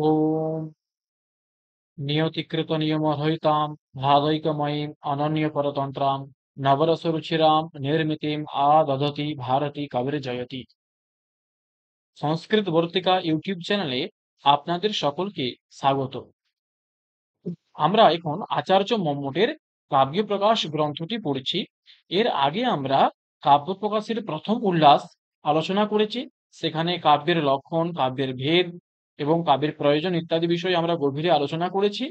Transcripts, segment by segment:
ॐ नियतिकृतनियमरहितां भावैकमयीं अनन्यपरतन्त्रां नवरसरुचिरां निर्मितिं आदधति भारती कविर्जयति। সংস্কৃত বর্তিকা YouTube চ্যানেলে আপনাদের সকলকে স্বাগত। আমরা এখন আচার্য মম্মটের কাব্য প্রকাশ গ্রন্থটি পড়ছি। এর আগে আমরা কাব্য প্রকাশের প্রথম উল্লাস আলোচনা করেছি। সেখানে কাব্যের লক্ষণ, কাব্যের ভেদ এবং কাব্যের প্রয়োজন ইত্যাদি বিষয়ে আমরা গভীরে আলোচনা করেছি।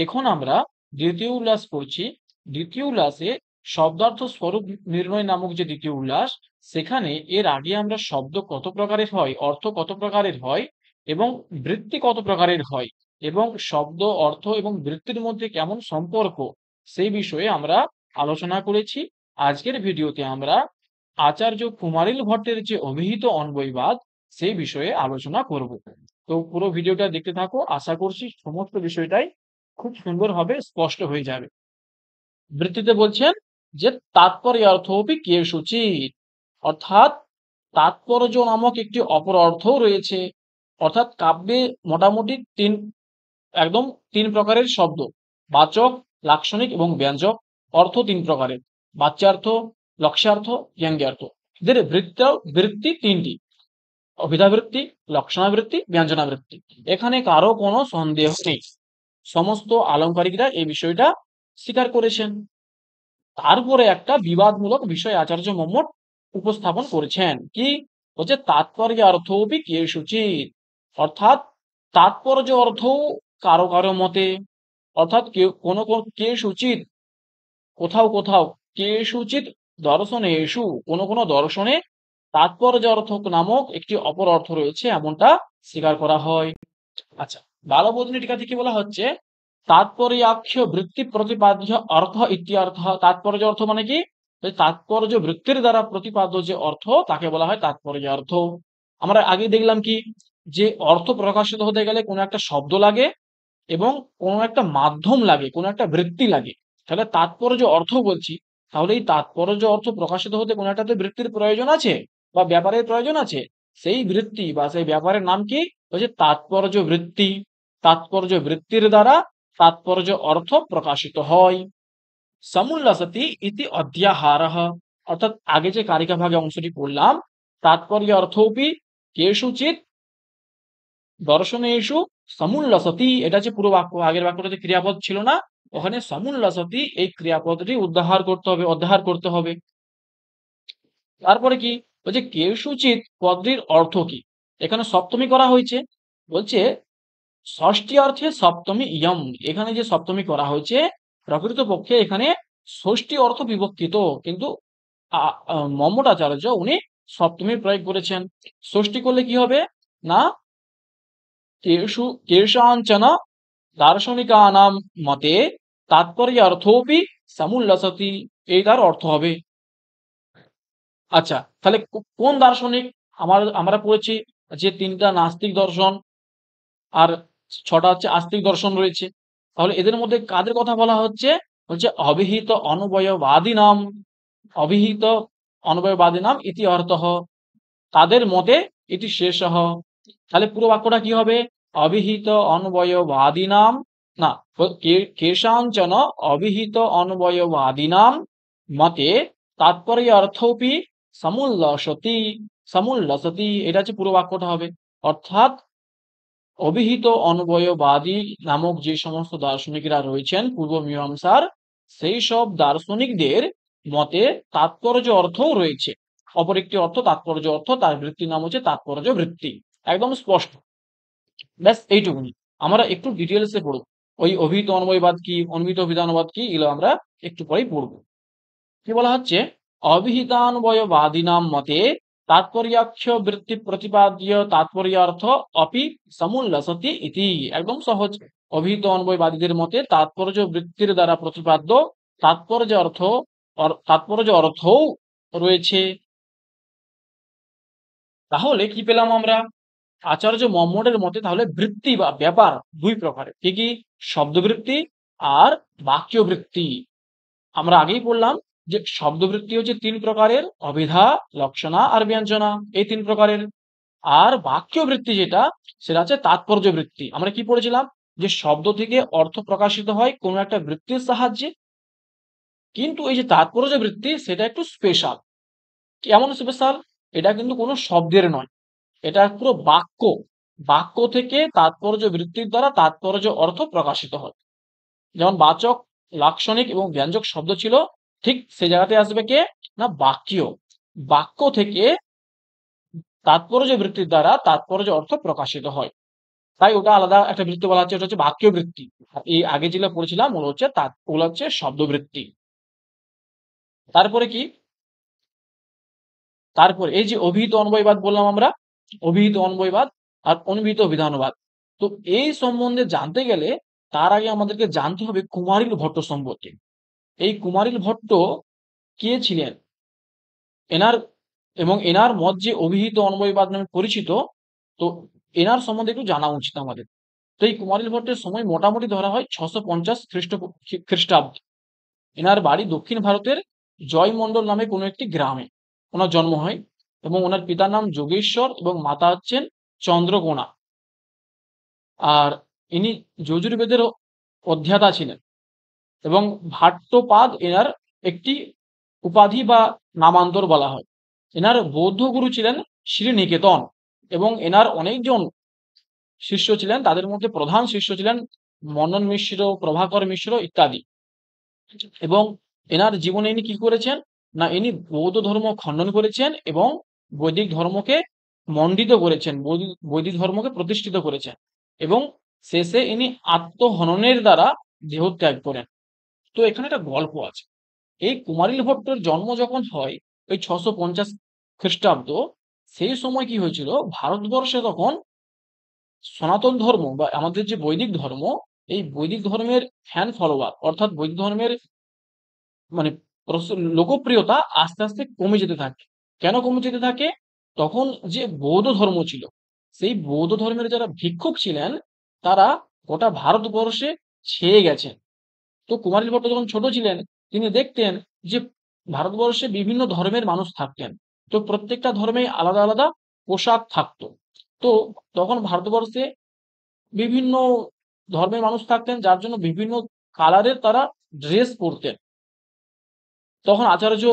এখন আমরা দ্বিতীয় উল্লাস পড়ছি। দ্বিতীয় উল্লাসে শব্দার্থ স্বরূপ নির্ণয় নামক যে দ্বিতীয় উল্লাস, সেখানে এর আগে আমরা শব্দ কত প্রকারের হয়, অর্থ কত প্রকারের হয় এবং বৃত্তি কত প্রকারের হয় এবং শব্দ, অর্থ এবং বৃত্তির মধ্যে কেমন সম্পর্ক, সেই বিষয়ে আমরা আলোচনা করেছি। আজকের ভিডিওতে আমরা আচার্য কুমারিল ভট্টের যে অভিহিত অন্বয়বাদ, সেই বিষয়ে আলোচনা করব। তো পুরো ভিডিওটা দেখতে থাকো, আশা করছি সমস্ত বিষয়টাই খুব সুন্দরভাবে স্পষ্ট হয়ে যাবে। বৃত্তিতে বলছেন যে তাৎপর্যার্থোপি কেষুচিৎ, অর্থাৎ তাৎপর্য নামক একটি অপর অর্থও রয়েছে। অর্থাৎ কাব্যে মোটামুটি একদম তিন প্রকারের শব্দ, বাচক, লাক্ষণিক এবং ব্যঞ্জক। অর্থ তিন প্রকারের: বাচ্যার্থ, লক্ষ্যার্থ, ব্যঙ্গ্যার্থ। এদের বৃত্তি তিনটি: অভিধাবৃত্তি, লক্ষণাবৃত্তি, ব্যঞ্জনাবৃত্তি। এখানে কারো কোনো সন্দেহ নেই, সমস্ত আলংকারিকরা এই বিষয়টা স্বীকার করেছেন। তারপরে একটা বিবাদমূলক বিষয় আচার্য মম্মট উপস্থাপন করেছেন, কি হচ্ছে তাৎপর্যার্থোপি কেষুচিৎ, অর্থাৎ তাৎপর্য অর্থ কারো কারো মতে, অর্থাৎ কোনো কেষুচিৎ কোথাও কোথাও, কেষুচিৎ দর্শনেষু কোনো কোনো দর্শনে তাৎপর্য অর্থ নামক একটি অপর অর্থ রয়েছে, এমনটা স্বীকার করা হয়। আচ্ছা, 12 টিকা থেকে বলা হচ্ছে তাৎপর্যাক্ষ বৃত্তি প্রতিপাদ্য অর্থ ইত্যর্থ। তাৎপর্য অর্থ মানে কি? তাৎপর্য বৃত্তির দ্বারা প্রতিপাদ্য যে অর্থ, তাকে বলা হয় তাৎপর্যার্থ। আমরা আগে দেখলাম কি, যে অর্থ প্রকাশিত হতে গেলে কোনো একটা শব্দ লাগে এবং কোনো একটা মাধ্যম লাগে, কোনো একটা বৃত্তি লাগে। তাহলে তাৎপর্য অর্থ বলছি, তাহলে এই তাৎপর্য অর্থ প্রকাশিত হতে কোনো একটা বৃত্তির প্রয়োজন আছে বা ব্যাপারের প্রয়োজন আছে। সেই বৃত্তি বা সেই ব্যাপারের নাম কি? হচ্ছে তাৎপর্য বৃত্তি। তাৎপর্য বৃত্তির দ্বারা তাৎপর্য অর্থ প্রকাশিত হয়। সমুল্লসতি ইতি অধ্যাহারঃ, অর্থাৎ আগে যে কারিকা ভাগে অংশটি পড়লাম, তাৎপর্য অর্থোপি কেষুচিৎ দর্শনেষু সমুল্লসতি, এটা হচ্ছে পুরো বাক্য। আগের বাক্যটাতে ক্রিয়াপদ ছিল না, ওখানে সমুল্লসতি এই ক্রিয়াপদটি অধ্যাহার করতে হবে। তারপরে কি বলছে, কেষুচিৎ পদটির অর্থ কি? এখানে সপ্তমী করা হয়েছে, বলছে ষষ্ঠী অর্থে সপ্তমী ইয়ম। এখানে যে সপ্তমী করা হয়েছে, প্রকৃতপক্ষে এখানে ষষ্ঠী অর্থ বিভক্তিত, কিন্তু মম্মটাচার্য উনি সপ্তমীর প্রয়োগ করেছেন। ষষ্ঠী করলে কি হবে না, কেষাঞ্চন দার্শনিকানাম মতে তাৎপর্যার্থোপি সমুল্লসতি, এই তার অর্থ হবে। আচ্ছা, তাহলে কোন দার্শনিক? আমরা পড়েছি যে তিনটা নাস্তিক দর্শন আর ছটা হচ্ছে আস্তিক দর্শন রয়েছে। তাহলে এদের মধ্যে কাদের কথা বলা হচ্ছে? হচ্ছে অভিহিত অনবয়বাদী নাম, অভিহিত অনবয়বাদী নাম ইতি অর্থঃ, তাদের মতে এটি শেষ। তাহলে পুরো বাক্যটা কি হবে? অভিহিত অনবয়বাদী নাম, না, কেষাঞ্চন অভিহিত অনবয়বাদী নাম মতে তাৎপর্য অর্থপি সমুল্লসতি, এটা হচ্ছে পুরো বাক্যটা হবে। অর্থাৎ অভিহিত অনবয়বাদী নামক যে সমস্ত দার্শনিকরা রয়েছেন পূর্ব মীমাংসার, সেই সব দার্শনিকদের মতে তাৎপর্য অর্থও রয়েছে। অপর একটি অর্থ তাৎপর্য অর্থ, তার বৃত্তির নাম হচ্ছে তাৎপর্য বৃত্তি। একদম স্পষ্ট। ব্যাস এইটুকুনি। আমরা একটু ডিটেলসে পড়ব, ওই অভিহিত অনবয়বাদ কি, অনভিহিত অভিধানবাদ কি, এগুলো আমরা একটু পরেই পড়ব। কি বলা হচ্ছে, অভিহিতানবয়বাদীনাম মতে তাৎপর্যাক্ষ বৃত্তি প্রতিপাদ্য তাৎপর্যার্থ অপি সমুল্লসতি ইতি। একদম সহজ। অভিহিত অনবয়বাদীদের মতে তাৎপর্য বৃত্তির দ্বারা প্রতিপাদ্য তাৎপর্য অর্থও রয়েছে। তাহলে কি পেলাম আমরা? আচার্য মম্মটের মতে তাহলে বৃত্তি বা ব্যাপার দুই প্রকারের। কি কি? শব্দবৃত্তি আর বাক্যবৃত্তি। আমরা আগেই বললাম যে শব্দবৃত্তি হচ্ছে তিন প্রকারের: অভিধা, লক্ষণা আর ব্যঞ্জনা, এই তিন প্রকারের। আর বাক্য বৃত্তি যেটা, সেটা হচ্ছে তাৎপর্য বৃত্তি। আমরা কি পড়েছিলাম, যে শব্দ থেকে অর্থ প্রকাশিত হয় কোনো একটা বৃত্তির সাহায্যে। কিন্তু এই যে তাৎপর্য বৃত্তি, সেটা একটু স্পেশাল। কেমন স্পেশাল? এটা কিন্তু কোনো শব্দের নয়, এটা পুরো বাক্য। বাক্য থেকে তাৎপর্য বৃত্তির দ্বারা তাৎপর্য অর্থ প্রকাশিত হয়। যেমন বাচক, লাক্ষণিক এবং ব্যঞ্জক শব্দ ছিল, ঠিক সে জায়গাতে আসবে কে, না বাক্য। বাক্য থেকে তাৎপর্য বৃত্তির দ্বারা তাৎপর্য অর্থ প্রকাশিত হয়, তাই ওটা আলাদা একটা বৃত্তি বলা হচ্ছে, ওটা হচ্ছে বাক্য বৃত্তি। আর এই আগে যেগুলো পড়েছিলাম ওগুলো হচ্ছে ওগুলো হচ্ছে শব্দবৃত্তি। তারপরে কি, তারপরে এই যে অভিহিত অন্বয়বাদ বললাম আমরা, অভিহিত অন্বয়বাদ আর অনভিহিত বিধানবাদ। তো এই সম্বন্ধে জানতে গেলে তার আগে আমাদেরকে জানতে হবে কুমারিল ভট্ট সম্পর্কে। এই কুমারিল ভট্ট কে ছিলেন, এনার এবং এনার মত যে অভিহিত অন্বয়বাদ নামে পরিচিত, তো এনার সম্বন্ধে একটু জানা উচিত আমাদের। তো এই কুমারিল ভট্টের সময় মোটামুটি ধরা হয় 650 খ্রিস্টাব্দ। এনার বাড়ি দক্ষিণ ভারতের জয়মন্ডল নামে কোনো একটি গ্রামে ওনার জন্ম হয়, এবং ওনার পিতার নাম যোগেশ্বর এবং মাতা হচ্ছেন চন্দ্রকোনা। আর ইনি যজুর্বেদের অধ্যাতা ছিলেন, এবং ভাট্টপাদ এনার একটি উপাধি বা নামান্তর বলা হয়। এনার বৌদ্ধ গুরু ছিলেন শ্রীনিকেতন, এবং এনার অনেকজন শিষ্য ছিলেন, তাদের মধ্যে প্রধান শিষ্য ছিলেন মনন মিশ্র, প্রভাকর মিশ্র ইত্যাদি। এবং এনার জীবনে ইনি কি করেছেন, না ইনি বৌদ্ধ ধর্ম খণ্ডন করেছেন এবং বৈদিক ধর্মকে মণ্ডিত করেছেন, বৈদিক ধর্মকে প্রতিষ্ঠিত করেছেন, এবং শেষে ইনি আত্মহননের দ্বারা দেহত্যাগ করেন। তো এখানে একটা গল্প আছে। এই কুমারিল ভট্টের জন্ম যখন হয় ওই 650 খ্রিস্টাব্দ, সেই সময় কি হয়েছিল, ভারতবর্ষে তখন সনাতন ধর্ম বা আমাদের যে বৈদিক ধর্ম, এই বৈদিক ধর্মের ফ্যান ফলোয়ার অর্থাৎ বৈদিক ধর্মের মানে লোকপ্রিয়তা আস্তে আস্তে কমে যেতে থাকে। কেন কমে যেতে থাকে? তখন যে বৌদ্ধ ধর্ম ছিল, সেই বৌদ্ধ ধর্মের যারা ভিক্ষুক ছিলেন, তারা গোটা ভারতবর্ষে ছেয়ে গেছেন। তো কুমারিল ভট্ট যখন ছোট ছিলেন, তিনি দেখতেন যে ভারতবর্ষে বিভিন্ন ধর্মের মানুষ থাকতেন, তো প্রত্যেকটা ধর্মে আলাদা আলাদা পোশাক থাকতো। তো তখন ভারতবর্ষে বিভিন্ন ধর্মের মানুষ থাকতেন, যার জন্য বিভিন্ন কালারের তারা ড্রেস পরতেন। তখন আচার্য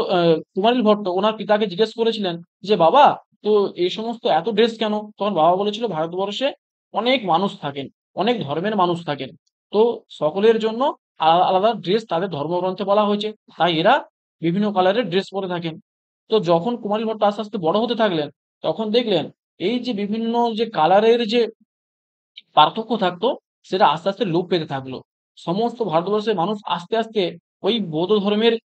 কুমারিল ভট্ট ওনার পিতাকে জিজ্ঞেস করেছিলেন যে বাবা, তো এই সমস্ত এত ড্রেস কেন? তখন বাবা বলেছিল ভারতবর্ষে অনেক মানুষ থাকেন, অনেক ধর্মের মানুষ থাকেন, তো সকলের জন্য আলাদা আলাদা ড্রেস তাদের ধর্মগ্রন্থে বলা হয়েছে, তাই এরা বিভিন্ন কালারের ড্রেস পরে থাকেন। তো যখন কুমারিল ভট্ট আস্তে আস্তে বড় হতে থাকলেন, তখন দেখলেন এই যে বিভিন্ন যে কালারের যে পার্থক্য থাকতো, সেটা আস্তে আস্তে লোপ পেতে থাকলো। সমস্ত ভারতবর্ষের মানুষ আস্তে আস্তে ওই বৌদ্ধ ধর্মের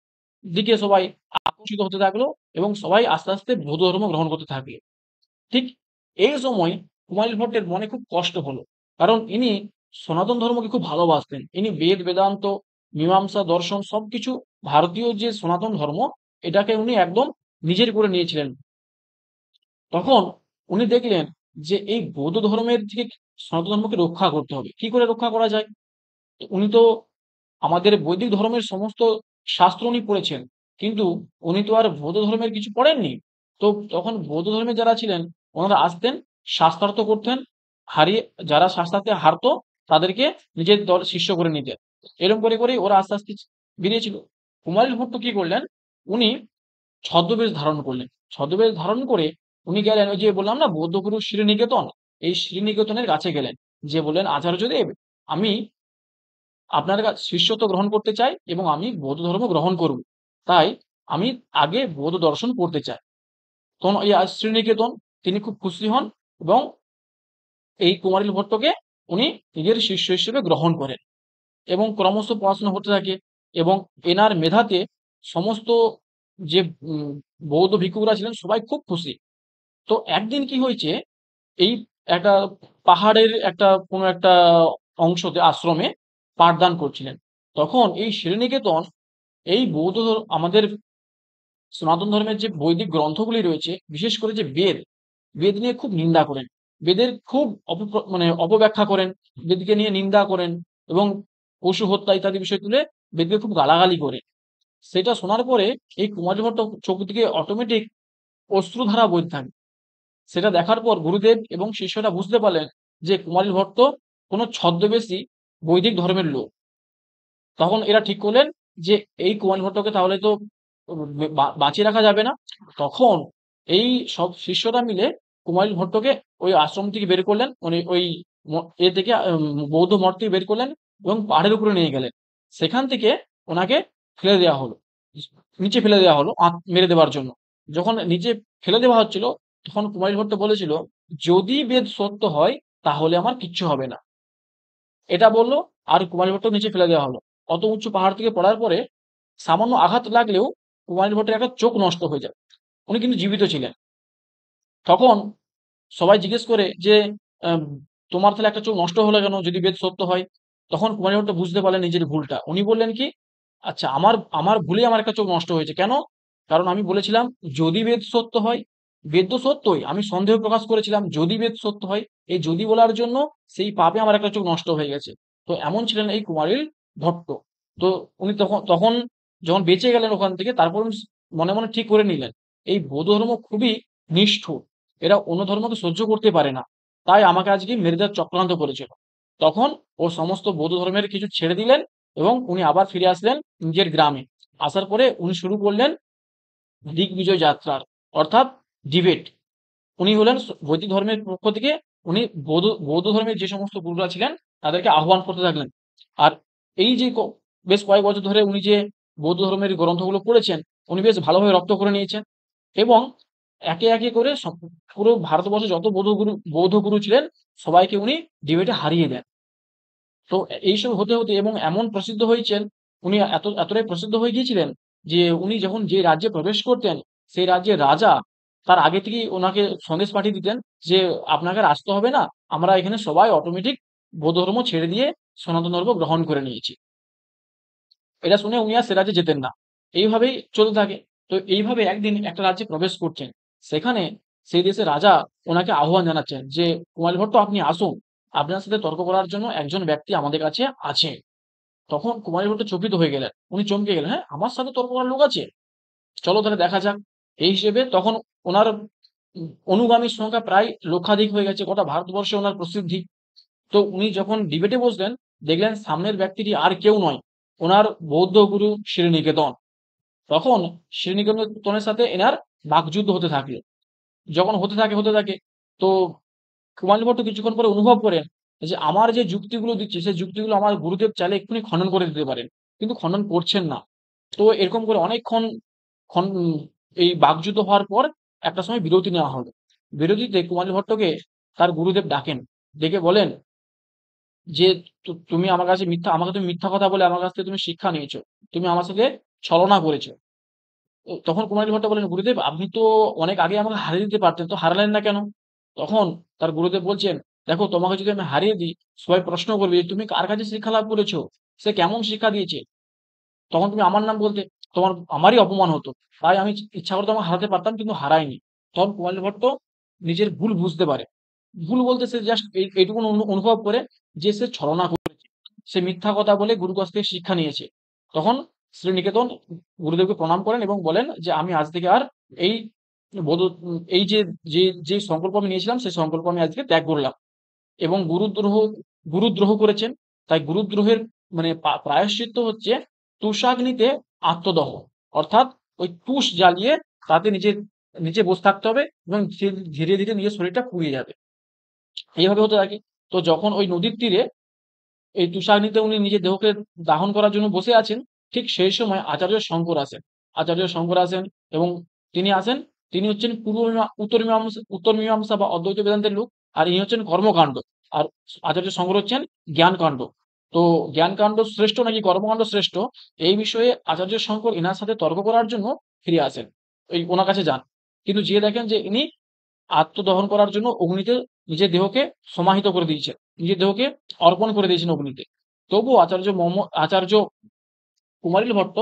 দিকে সবাই আকর্ষিত হতে থাকলো, এবং সবাই আস্তে আস্তে বৌদ্ধ ধর্ম গ্রহণ করতে থাকলো। ঠিক এই সময় কুমারিল ভট্টের মনে খুব কষ্ট হলো, কারণ ইনি সনাতন ধর্মকে খুব ভালোবাসতেন। ইনি বেদ বেদান্ত মীমাংসা দর্শন সবকিছু, ভারতীয় যে সনাতন ধর্ম, এটাকে উনি একদম নিজের করে নিয়েছিলেন। তখন উনি দেখলেন যে এই বৌদ্ধ ধর্মের থেকে সনাতন ধর্মকে রক্ষা করতে হবে। কি করে রক্ষা করা যায়? তো উনি তো আমাদের বৈদিক ধর্মের সমস্ত শাস্ত্র উনি পড়েছেন, কিন্তু উনি তো আর বৌদ্ধ ধর্মের কিছু পড়েননি। তো তখন বৌদ্ধ ধর্মে যারা ছিলেন, ওনারা আসতেন, শাস্ত্রার্থ করতেন, হারিয়ে যারা শাস্ত্রার্থে হারতো তাদেরকে নিজের দল শিষ্য করে নিতেন। এরকম করে করে ওরা আস্তে আস্তে বেরিয়েছিল। কুমারিল ভট্ট কি করলেন, উনি ছদ্মবেশ ধারণ করলেন। ছদ্মবেশ ধারণ করে উনি গেলেন ওই যে বললাম না বৌদ্ধগুরু শ্রীনিকেতন, এই শ্রীনিকেতনের কাছে গেলেন, যে বললেন আচার্যদেব, আমি আপনার কাছে শিষ্যত্ব গ্রহণ করতে চাই এবং আমি বৌদ্ধ ধর্ম গ্রহণ করব, তাই আমি আগে বৌদ্ধ দর্শন পড়তে চাই। তখন এই শ্রীনিকেতন তিনি খুব খুশি হন, এবং এই কুমারিল ভট্টকে উনি নিজের শিষ্য হিসেবে গ্রহণ করেন, এবং ক্রমশ পড়াশোনা হতে থাকে। এবং এনার মেধাতে সমস্ত যে বৌদ্ধ ভিক্ষুকরা ছিলেন সবাই খুব খুশি। তো একদিন কি হয়েছে, এই একটা পাহাড়ের একটা কোনো একটা অংশতে আশ্রমে পাঠদান করছিলেন। তখন এই শ্রীনিকেতন এই আমাদের সনাতন ধর্মের যে বৈদিক গ্রন্থগুলি রয়েছে, বিশেষ করে যে বেদ, বেদ নিয়ে খুব নিন্দা করেন, বেদের খুব মানে অপব্যাখ্যা করেন, বেদকে নিয়ে নিন্দা করেন, এবং পশু হত্যা ইত্যাদি বিষয় তুলে বেদকে খুব গালাগালি করে। সেটা শোনার পরে এই কুমারী ভট্ট চোখ থেকে অটোমেটিক অশ্রুধারা বইতে থাকে। সেটা দেখার পর গুরুদেব এবং শিষ্যরা বুঝতে পারলেন যে কুমারিল ভট্ট কোনো ছদ্মবেশী বৈদিক ধর্মের লোক। তখন এরা ঠিক করলেন যে এই কুমারিল ভট্টকে তাহলে তো বাঁচিয়ে রাখা যাবে না। তখন এই সব শিষ্যরা মিলে কুমারিল ভট্টকে ওই আশ্রম থেকে বের করলেন, মানে ওই এ থেকে বৌদ্ধ মঠ থেকে বের করলেন এবং পাহাড়ের উপরে নিয়ে গেলেন। সেখান থেকে ওনাকে ফেলে দেওয়া হলো, নিচে ফেলে দেওয়া হলো মেরে দেওয়ার জন্য। যখন নিচে ফেলে দেওয়া হচ্ছিল, তখন কুমারিল ভট্ট বলেছিল, যদি বেদ সত্য হয় তাহলে আমার কিচ্ছু হবে না। এটা বলল, আর কুমারিল ভট্ট নিচে ফেলে দেওয়া হলো। অত উঁচু পাহাড় থেকে পড়ার পরে সামান্য আঘাত লাগলেও কুমারিল ভট্টের একটা চোখ নষ্ট হয়ে যায়। উনি কিন্তু জীবিত ছিলেন। তখন সবাই জিজ্ঞেস করে যে, আম, তোমার তাহলে একটা চোখ নষ্ট হলো কেন যদি বেদ সত্য হয়? তখন কুমারিল ভট্ট বুঝতে পারলেন নিজের ভুলটা। উনি বললেন কি, আচ্ছা, আমার আমার ভুলেই আমার একটা চোখ নষ্ট হয়েছে। কেন? কারণ আমি বলেছিলাম যদি বেদ সত্য হয়, বেদ তো সত্যই, আমি সন্দেহ প্রকাশ করেছিলাম যদি বেদ সত্য হয়, এই যদি বলার জন্য সেই পাপে আমার একটা চোখ নষ্ট হয়ে গেছে। তো এমন ছিলেন এই কুমারিল ভট্ট। তো উনি তখন তখন যখন বেঁচে গেলেন ওখান থেকে, তারপর উনি মনে মনে ঠিক করে নিলেন এই বৌদ্ধ ধর্ম খুবই নিষ্ঠুর, এরা অন্য ধর্মকে সহ্য করতে পারে না, তাই আমাকে আজকে মেরে দেওয়ার চক্রান্ত করেছিল। তখন ও সমস্ত বৌদ্ধ ধর্মের কিছু ছেড়ে দিলেন এবং উনি আবার ফিরে আসলেন নিজের গ্রামে। আসার পরে উনি শুরু করলেন দিগ্বিজয় যাত্রার, অর্থাৎ ডিবেট। উনি হলেন বৈদিক ধর্মের পক্ষ থেকে, উনি বৌদ্ধ ধর্মের যে সমস্ত গুরুরা ছিলেন তাদেরকে আহ্বান করতে থাকলেন। আর এই যে বেশ কয়েক বছর ধরে উনি যে বৌদ্ধ ধর্মের গ্রন্থগুলো পড়েছেন, উনি বেশ ভালোভাবে রপ্ত করে নিয়েছেন এবং একে একে করে পুরো ভারতবর্ষে যত বৌদ্ধ গুরু ছিলেন সবাইকে উনি ডিবেটে হারিয়ে দেন। তো এইসব হতে হতে এবং এমন প্রসিদ্ধ হয়েছেন, উনি এতটাই প্রসিদ্ধ হয়ে গিয়েছিলেন যে উনি যখন যে রাজ্যে প্রবেশ করতেন, সেই রাজ্যের রাজা তার আগে থেকেই ওনাকে সন্দেশ পাঠিয়ে দিতেন যে আপনাকে আর আসতে হবে না, আমরা এখানে সবাই অটোমেটিক বৌদ্ধ ধর্ম ছেড়ে দিয়ে সনাতন ধর্ম গ্রহণ করে নিয়েছি। এটা শুনে উনি আর সে রাজ্যে যেতেন না। এইভাবেই চলতে থাকে। তো এইভাবে একদিন একটা রাজ্যে প্রবেশ করছেন। সেখানে সেই দেশের রাজা ওনাকে আহ্বান জানাচ্ছেন যে, কুমারিল ভট্ট আপনি আসুন। আপনার সাথে তর্ক করার জন্য একজন ব্যক্তি আমাদের কাছে আছে। তখন কুমারিল ভট্ট চকিত হয়ে গেলেন। উনি চমকে গেলেন, হ্যাঁ? আমার সাথে তর্ক করার লোক আছে? চলো তাহলে দেখা যাক। এই হিসেবে তখন ওনার অনুগামীর সংখ্যা প্রায় লক্ষাধিক হয়ে গেছে। গোটা ভারতবর্ষে ওনার প্রসিদ্ধি। তো উনি যখন ডিবেটে বসলেন, দেখলেন সামনের ব্যক্তিটি আর কেউ নয়, ওনার বৌদ্ধ গুরু শ্রীনিকেতন। তখন শ্রীনিকেতনের সাথে এনার বাকযুদ্ধ হতে থাকলো। যখন হতে থাকে, তো কুমারিল ভট্ট কিছুক্ষণ পরে অনুভব করেন যে আমার যে যুক্তিগুলো দিচ্ছে, সেই যুক্তিগুলো আমার গুরুদেব চাইলে এক্ষুনি খণ্ডন করে দিতে পারেন। কিন্তু খণ্ডন করছেন না। তো এরকম করে অনেকক্ষণ খন এই বাকযুদ্ধ হওয়ার পর একটা সময় বিরতি নেওয়া হলো। বিরতিতে কুমারিল ভট্টকে তার গুরুদেব ডাকেন। ডেকে বলেন যে, তুমি আমাকে তুমি মিথ্যা কথা বলে আমার কাছ থেকে তুমি শিক্ষা নিয়েছো। তুমি আমার সাথে ছলনা করেছো। তখন কুমারিল ভট্ট বললেন, গুরুদেব আপনি তো অনেক আগে আমাকে হারিয়ে দিতে পারতেন, তো হারালেন না কেন? তখন তার গুরুদেব বলছেন, দেখো তোমাকে যদি আমি হারিয়ে দিই, সবাই প্রশ্ন করবে যে তুমি কার কাছে শিক্ষা লাভ করেছো, সে কেমন শিক্ষা দিয়েছে। তখন তুমি আমার নাম বলতে, আমারই অপমান হতো। তাই আমি ইচ্ছা করে তোমাকে হারাতে পারতাম, কিন্তু হারাইনি। তখন কুমারিল ভট্ট নিজের ভুল বুঝতে পারে। ভুল বলতে সে জাস্ট এইটুকু অনুভব করে যে সে ছলনা করেছে, সে মিথ্যা কথা বলে গুরু কাছ থেকে শিক্ষা নিয়েছে। তখন শ্রীনিকেতন গুরুদেবকে প্রণাম করেন এবং বলেন যে আমি আজ থেকে আর এই এই যে সংকল্প আমি নিয়েছিলাম সেই সংকল্প আমি আজকে ত্যাগ করলাম। এবং গুরুদ্রোহ করেছেন। তাই গুরুদ্রোহের মানে প্রায়শ্চিত্ত হচ্ছে তুষাগ্নিতে আত্মদহ। অর্থাৎ ওই তুষ জ্বালিয়ে তাতে নিচে বসে থাকতে হবে এবং ধীরে ধীরে নিজের শরীরটা পুড়িয়ে যাবে। এইভাবে হতে থাকে। তো যখন ওই নদীর তীরে এই তুষাগ্নিতে উনি নিজের দেহকে দাহন করার জন্য বসে আছেন, ঠিক সেই সময় আচার্য শঙ্কর আসেন। আচার্য শঙ্কর আসেন এবং তিনি আসেন, তিনি হচ্ছেন উত্তর মীমাংসা বা অদ্বৈত বেদান্তের লোক। আর ইনি হচ্ছেন কর্মকাণ্ড। আর আচার্য শঙ্কর হচ্ছেন জ্ঞানকাণ্ড। তো জ্ঞানকাণ্ড শ্রেষ্ঠ নাকি কর্মকাণ্ড শ্রেষ্ঠ, এই বিষয়ে আচার্য শঙ্কর এনার সাথে তর্ক করার জন্য ফিরে আসেন, ওনার কাছে যান। কিন্তু যেয়ে দেখেন যে ইনি আত্মদহন করার জন্য অগ্নিতে নিজের দেহকে সমাহিত করে দিয়েছেন, নিজের দেহকে অর্পণ করে দিয়েছেন অগ্নিতে। তবুও আচার্য কুমারিল ভট্ট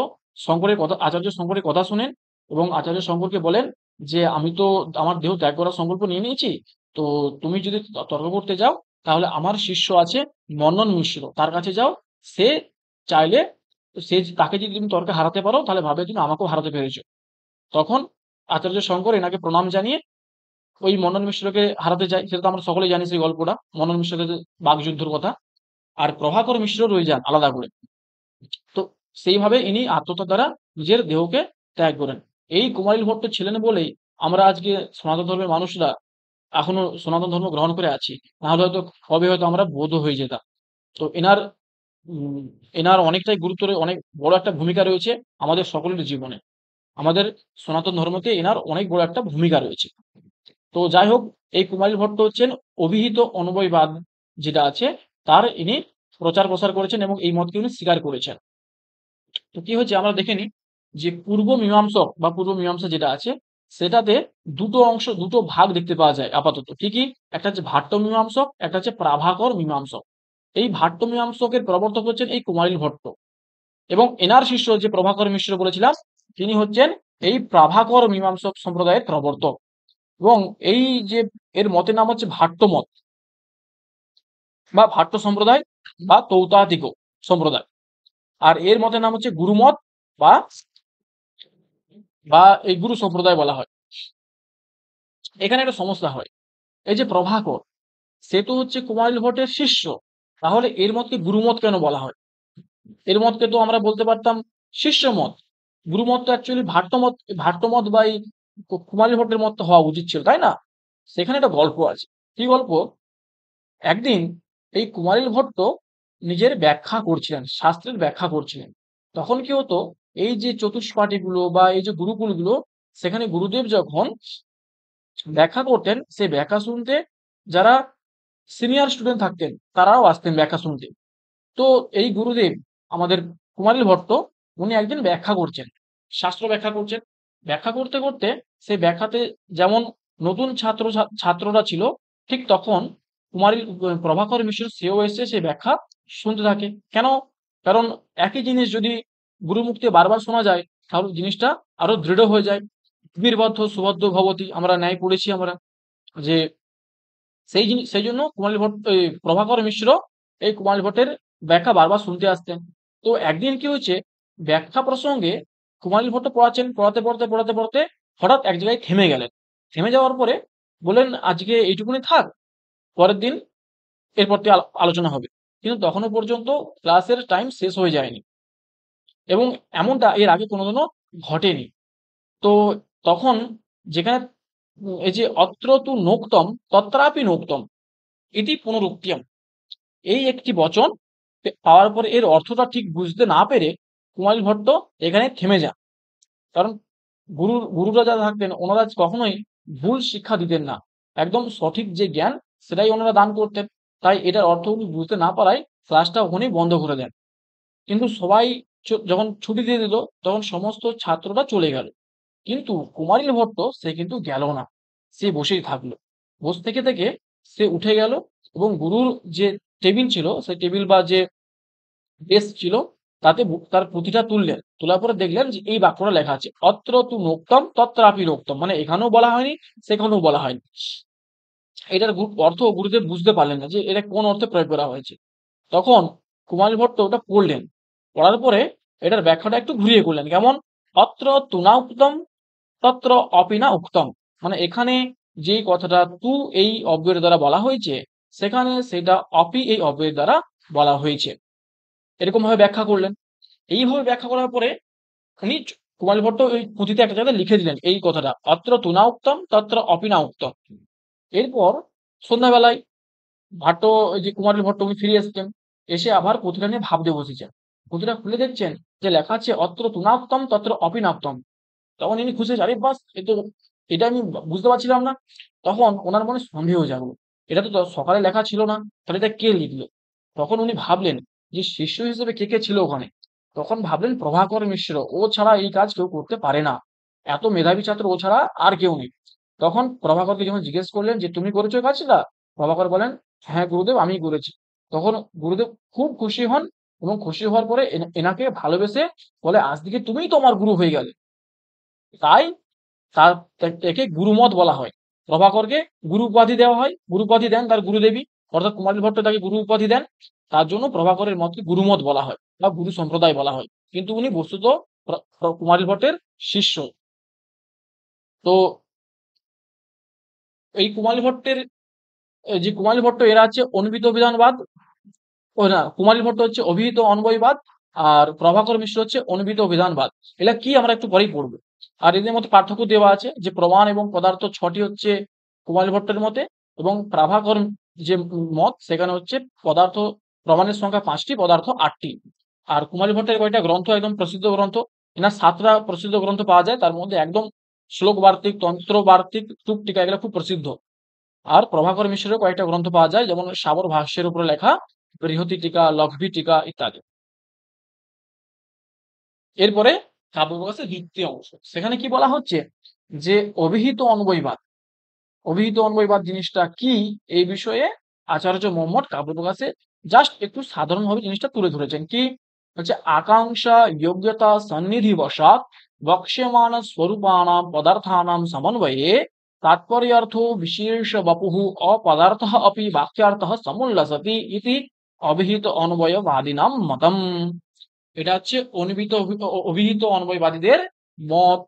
আচার্য শঙ্করের কথা শুনেন এবং আচার্য শঙ্করকে বলেন যে আমি তো আমার দেহ ত্যাগ করার সংকল্প নিয়ে নিয়েছি। তো তুমি যদি তর্ক করতে যাও, তাহলে আমার শিষ্য আছে মন্নন মিশ্র, তার কাছে যাও। সে চাইলে তাকে যদি তুমি তর্কে হারাতে পারো, তাহলে ভাবে তুমি আমাকেও হারাতে পেরেছো। তখন আচার্য শঙ্কর এনাকে প্রণাম জানিয়ে ওই মন্ডন মিশ্রকে হারাতে চায়, সেটা তো আমরা সকলেই জানি সেই গল্পটা, মন্ডন মিশ্রের বাকযুদ্ধের কথা। আর প্রভাকর মিশ্র রয়ে যান আলাদা করে। তো সেইভাবে ইনি আত্মহত্যার দ্বারা নিজের দেহকে ত্যাগ করেন। এই কুমারিল ভট্ট ছিলেন বলেই আমরা আজকে সনাতন ধর্মের মানুষরা এখনো সনাতন ধর্ম গ্রহণ করে আছি। নাহলে হয়তো কবে হয়তো আমরা বৌদ্ধ হয়ে যেতাম। তো উম এনার অনেকটাই অনেক বড় একটা ভূমিকা রয়েছে আমাদের সকলের জীবনে। আমাদের সনাতন ধর্মতে এনার অনেক বড় একটা ভূমিকা রয়েছে। তো যাই হোক, এই কুমারিল ভট্ট হচ্ছেন অভিহিত অনবয়বাদ যেটা আছে তার ইনি প্রচার প্রসার করেছেন এবং এই মতকে উনি স্বীকার করেছেন। তো কি হচ্ছে আমরা দেখে নিই যে পূর্ব মীমাংসক বা পূর্ব মীমাংসা যেটা আছে সেটাতে দুটো অংশ, দুটো ভাগ দেখতে পাওয়া যায় আপাতত। কি কি? একটা হচ্ছে ভাট্ট মীমাংসক, একটা হচ্ছে প্রাভাকর মীমাংসক। এই ভাট্ট মীমাংসকের প্রবর্তক হচ্ছেন এই কুমারিল ভট্ট, এবং এনার শিষ্য যে প্রভাকর মিশ্র বলেছিলাম তিনি হচ্ছেন এই প্রাভাকর মীমাংসক সম্প্রদায়ের প্রবর্তক। এবং এই যে এর মতের নাম হচ্ছে ভাট্ট মত বা ভাট্ট সম্প্রদায় বা তৌতাতিক সম্প্রদায়। আর এর মতের নাম হচ্ছে গুরুমত বা বা এই গুরু সম্প্রদায় বলা হয়। এখানে একটা সমস্যা হয়, এই যে প্রভাকর সে তো হচ্ছে কুমারিল ভট্টের শিষ্য, তাহলে এর মতকে গুরুমত কেন বলা হয়? এর মতকে তো আমরা বলতে পারতাম শিষ্য মত। গুরুমত তো অ্যাকচুয়ালি ভাট্টমত বা এই কুমারিল ভট্টের মত হওয়া উচিত ছিল, তাই না? সেখানে একটা গল্প আছে। কি গল্প? একদিন এই কুমারিল ভট্ট নিজের ব্যাখ্যা করছিলেন, শাস্ত্রের ব্যাখ্যা করছিলেন। তখন কি হতো, এই যে চতুষ্পাঠীগুলো বা এই যে গুরুকুলগুলো, সেখানে গুরুদেব যখন ব্যাখ্যা করতেন সেই ব্যাখ্যা শুনতে যারা সিনিয়র স্টুডেন্ট থাকতেন তারাও আসতেন ব্যাখ্যা শুনতে। তো এই গুরুদেব আমাদের কুমারিল ভট্ট উনি একদিন ব্যাখ্যা করছেন, শাস্ত্র ব্যাখ্যা করছেন। ব্যাখ্যা করতে করতে সেই ব্যাখ্যাতে যেমন নতুন ছাত্ররা ছিল, ঠিক তখন কুমারিল প্রভাকর মিশ্র সেও এসে সেই ব্যাখ্যা শুনতে থাকে। কেন? কারণ একই জিনিস যদি গুরুমুখে বারবার শোনা যায় তাহলে জিনিসটা আরো দৃঢ় হয়ে যায়। বীরবদ্ধ সুভদ্র ভবতী আমরা ন্যায় পড়েছি আমরা, যে সেই জন্য কুমারিল ভট্ট প্রভাকর মিশ্র এই কুমারিল ভট্টের ব্যাখ্যা বারবার শুনতে আসতেন। তো একদিন কি হয়েছে, ব্যাখ্যা প্রসঙ্গে কুমারিল ভট্ট পড়াচ্ছেন, পড়াতে হঠাৎ এক জায়গায় থেমে গেলেন। থেমে যাওয়ার পরে বললেন আজকে এইটুকুনি থাক, পরের দিন এরপর থেকে আলোচনা হবে। কিন্তু তখনও পর্যন্ত ক্লাসের টাইম শেষ হয়ে যায়নি এবং এমনটা এর আগে কোনোদিনও ঘটেনি। তো তখন যেখানে এই যে অত্র তু নোক্তম তত্রাপি নোক্তম ইতি পুনরুক্তিম, এই একটি বচন পাওয়ার পরে এর অর্থটা ঠিক বুঝতে না পেরে কুমারিল ভট্ট এখানে থেমে যান। কারণ গুরুরা যারা থাকতেন ওনারা কখনোই ভুল শিক্ষা দিতেন না, একদম সঠিক যে জ্ঞান সেটাই ওনারা দান করতেন। তাই এটার অর্থ উনি বুঝতে না পারায় ক্লাসটা ওখানেই বন্ধ করে দেন। কিন্তু সবাই যখন ছুটি দিয়ে দিল তখন সমস্ত ছাত্ররা চলে গেল, কিন্তু কুমারিল ভট্ট সে কিন্তু গেল না, সে বসেই থাকলো। বসে থেকে থেকে সে উঠে গেল এবং গুরুর যে টেবিল ছিল সেই টেবিল বা যে ডেস্ক ছিল তাতে তার পুঁথিটা তুললেন, তোলার পরে দেখলেন যে এই বাক্যটা লেখা আছে অত্র তু নোক্তম তত্রাপি নোক্তম, মানে এখানেও বলা হয়নি সেখানেও বলা হয়নি। এটার অর্থ গুরুদেব বুঝতে পারলেন না যে এটা কোন অর্থে প্রয়োগ করা হয়েছে। তখন কুমারিল ভট্ট ওটা পড়লেন, পড়ার পরে এটার ব্যাখ্যাটা একটু ঘুরিয়ে করলেন, কেমন? অত্র তুনা উক্তম তত্র অপিনা উক্তম, মানে এখানে যেই কথাটা তু এই অব্যয়ের দ্বারা বলা হয়েছে সেখানে সেটা অপি এই অব্যয়ের দ্বারা বলা হয়েছে। এরকম ভাবে ব্যাখ্যা করলেন। এইভাবে ব্যাখ্যা করার পরে উনি কুমারিল ভট্ট ওই পুঁথিতে একটা জায়গায় লিখে দিলেন এই কথাটা অত্র তুনা উক্তম তত্র অপিনা উক্তম। এরপর সন্ধ্যাবেলায় ভাট্ট ওই যে কুমারিল ভট্ট উনি ফিরে এসেছেন, এসে আবার পুঁথিটা নিয়ে ভাবতে বসেছেন। পুঁথিটা খুলে দেখছেন যে লেখা আছে অত্র তুনাক্তম তত্র অপিনাক্তম। তখন ইনি খুশি হয়েছে, আরে বাস এটা আমি বুঝতে পারছিলাম না। তখন ওনার মনে সন্দেহ জাগলো, এটা তো সকালে লেখা ছিল না, তাহলে এটা কে লিখলো? তখন উনি ভাবলেন যে শিষ্য হিসেবে কে কে ছিল ওখানে। তখন ভাবলেন প্রভাকর মিশ্র, ও ছাড়া এই কাজ কেউ করতে পারে না, এত মেধাবী ছাত্র ও ছাড়া আর কেউ নেই। তখন প্রভাকরকে যখন জিজ্ঞেস করলেন যে তুমি করেছো এই কাজটা, প্রভাকর বলেন হ্যাঁ গুরুদেব আমি করেছি। তখন গুরুদেব খুব খুশি হন এবং খুশি হওয়ার পরে এনাকে ভালোবেসে বলে আজ থেকে তুমিই তো আমার গুরু হয়ে গেলে। তাই তার একে গুরুমত বলা হয়। প্রভাকরকে গুরু উপাধি দেওয়া হয়, গুরু উপাধি দেন তার গুরুদেবী, অর্থাৎ কুমারিল ভট্ট তাকে গুরু উপাধি দেন। তার জন্য প্রভাকরের মতকে গুরুমত বলা হয় বা গুরু সম্প্রদায় বলা হয়। কিন্তু উনি বস্তুত কুমারিল ভট্টের শিষ্য। তো এই কুমার ভট্টের যে কুমার ভট্ট এরা হচ্ছে অন্বিত বিধানবাদ, ও না, কুমারী ভট্ট হচ্ছে অভিহিত অন্বয়বাদ, আর প্রভাকর মিশ্র হচ্ছে অন্বিত বিধানবাদ। এগুলা কি আমরা একটু পরেই পড়বো। আর এদের মধ্যে পার্থক্য দেওয়া আছে যে প্রমাণ এবং পদার্থ 6টি হচ্ছে কুমারী ভট্টের মতে, এবং প্রভাকর যে মত সেখানে হচ্ছে পদার্থ প্রমাণের সংখ্যা 5টি, পদার্থ 8টি। আর কুমারী ভট্টের কয়টা গ্রন্থ একদম প্রসিদ্ধ গ্রন্থ, এনার 7টা প্রসিদ্ধ গ্রন্থ পাওয়া যায়, তার মধ্যে একদম শ্লোক বার্তিক, তন্ত্র বার্তিক, টুকটিকা, এগুলো খুব প্রসিদ্ধ। আর প্রভাকর মিশ্রের কয়েকটা গ্রন্থ পাওয়া যায়, যেমন সাবর ভাষ্যের উপরে লেখা বৃহতি টিকা, লঘ্বী টিকা ইত্যাদি। এরপরে কাব্যপ্রকাশের দ্বিতীয় অংশ, সেখানে কি বলা হচ্ছে যে অভিহিত অন্বয়বাদ। অভিহিত অন্বয়বাদ জিনিসটা কি, এই বিষয়ে আচার্য মোহাম্মদ কাব্যপ্রকাশে জাস্ট একটু সাধারণভাবে জিনিসটা তুলে ধরেছেন। কি হচ্ছে, আকাঙ্ক্ষা যোগ্যতা সন্নিধি বশাৎ বক্ষ্যমাণ স্বরূপানাম পদার্থানাম সমন্বয়ে তাৎপর্যার্থ বিশেষ বপুঃ অপদার্থः अपि বাক্যার্থः সমুল্লসতি ইতি অভিহিত অন্বয়বাদিনাম মতম। এটা হচ্ছে অভিহিত অন্বয়বাদীদের মত।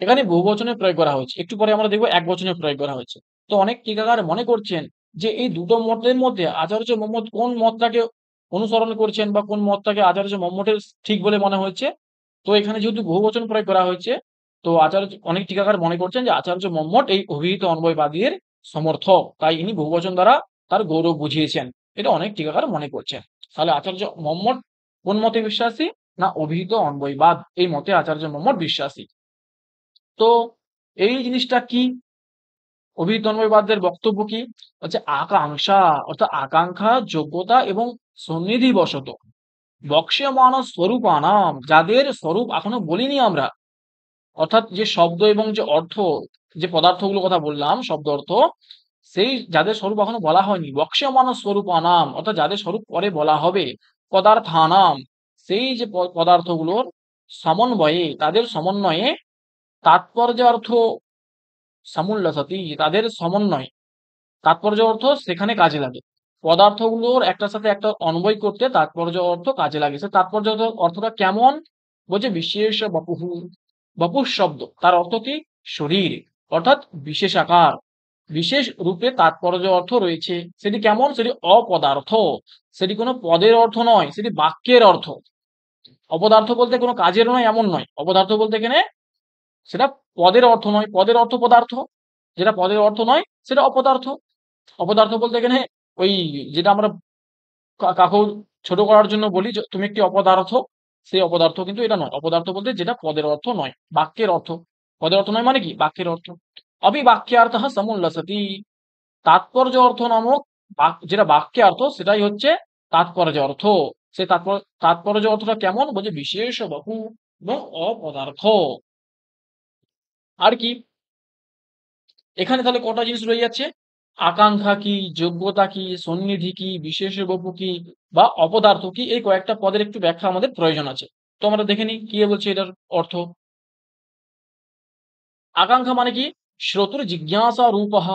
এখানে বহু বচনে প্রয়োগ করা হয়েছে, একটু পরে আমরা দেখবো এক বচনে প্রয়োগ করা হয়েছে। তো অনেক টিকাকার মনে করছেন যে এই দুটো মতের মধ্যে আচার্য মোহাম্মদ কোন মতটাকে অনুসরণ করছেন, বা কোন মতটাকে আচার্য মোহাম্মদের ঠিক বলে মনে হচ্ছে। তো এখানে যেহেতু বহু বচন প্রয়োগ করা হয়েছে, তো অনেক টিকাকার মনে করছেন যে আচার্য মোহাম্মদ এই অভিহিত অন্বয়বাদীর সমর্থক, তাই ইনি বহুবচন দ্বারা তার গৌরব বুঝিয়েছেন। এটা অনেক টিকাকার মনে করছেন। তাহলে আচার্য মোহাম্মদ কোন মতে বিশ্বাসী, না অভিহিত অন্বয়বাদ এই মতে আচার্য মোহাম্মদ বিশ্বাসী। তো এই জিনিসটা কি, অভিহিত অন্বয়বাদের বক্তব্য কি হচ্ছে, আকাঙ্ক্ষা অর্থাৎ আকাঙ্ক্ষা, যোগ্যতা এবং সন্নিধি বশত বক্ষ্যমাণ স্বরূপানাম, যাদের স্বরূপ এখনো বলিনি আমরা, অর্থাৎ যে শব্দ এবং যে অর্থ, যে পদার্থগুলোর কথা বললাম শব্দ অর্থ, সেই যাদের স্বরূপ এখনো বলা হয়নি, বক্ষ্যমাণ স্বরূপানাম অর্থাৎ যাদের স্বরূপ পরে বলা হবে, পদার্থানাম সেই যে পদার্থগুলোর সমন্বয়ে, তাদের সমন্বয়ে, তাৎপর্য অর্থ সমুল্লসতি তাদের সমন্বয়, তাৎপর্য অর্থ সেখানে কাজে লাগে, পদার্থগুলোর একটার সাথে একটা অন্বয় করতে তাৎপর্য অর্থ কাজে লাগে। সে তাৎপর্য অর্থটা কেমন, বলছে বিশেষ বপুঃ, বপুঃ শব্দ তার অর্থ কি, শরীর, অর্থাৎ বিশেষ আকার, বিশেষ রূপে তাৎপর্য অর্থ রয়েছে। সেটি কেমন, সেটি অপদার্থ, সেটি কোনো পদের অর্থ নয়, সেটি বাক্যের অর্থ। অপদার্থ বলতে কোনো কাজের নয় এমন নয়, অপদার্থ বলতে এখানে সেটা পদের অর্থ নয়, পদের অর্থ পদার্থ, যেটা পদের অর্থ নয় সেটা অপদার্থ। অপদার্থ বলতে এখানে ওই যেটা আমরা কাকু ছোট করার জন্য বলি যে তুমি একটি অপদার্থ, সেই অপদার্থ কিন্তু এটা নয়। অপদার্থ বলতে যেটা পদের অর্থ নয়, বাক্যের অর্থ। পদের অর্থ নয় মানে কি, বাক্যের অর্থ। অবিবাক্যার্থ সমুল্লসতি, তাৎপর্য অর্থ নামক যেটা বাক্যার্থ সেটাই হচ্ছে তাৎপর্য অর্থ। সেই তাৎপর্য অর্থটা কেমন, বলছে বিশেষ বহু এবং অপদার্থ। আর কি, এখানে তাহলে কটা জিনিস রয়ে যাচ্ছে, আকাঙ্ক্ষা কি, যোগ্যতা কি, সন্নিধি কি, বিশেষ বপু কি, বা অপদার্থ কি, এই কয়েকটা পদের একটু ব্যাখ্যা আমাদের প্রয়োজন আছে। তো আমরা দেখে নিই কি বলছে এটার অর্থ। আকাঙ্ক্ষা মানে কি, শ্রোতুর জিজ্ঞাসা রূপহ,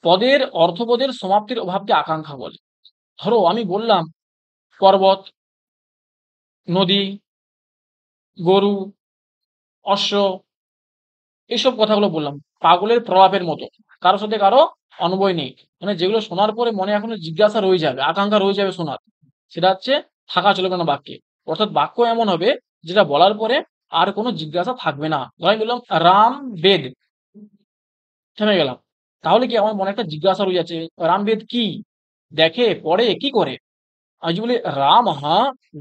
পদের অর্থবোধের সমাপ্তির অভাবকে আকাঙ্ক্ষা বলে। ধরো আমি বললাম পর্বত, নদী, গরু, অশ্ব, এইসব কথাগুলো বললাম পাগলের প্রলাপের মতো, কারোর সাথে কারো অনবয় নেই। মানে যেগুলো শোনার পরে মনে এখনো জিজ্ঞাসা রয়ে যাবে, আকাঙ্ক্ষা রয়ে যাবে শোনার, সেটা হচ্ছে থাকা চলবে না বাক্যে। অর্থাৎ বাক্য এমন হবে যেটা বলার পরে আর কোনো জিজ্ঞাসা থাকবে না। ধর আমি বললাম রাম বেদ, থেমে গেলাম, তাহলে কি আমার মনে একটা জিজ্ঞাসা রয়ে যাচ্ছে, রাম বেদ কি, দেখে, পড়ে, কি করে। আমি যদি বলি রাম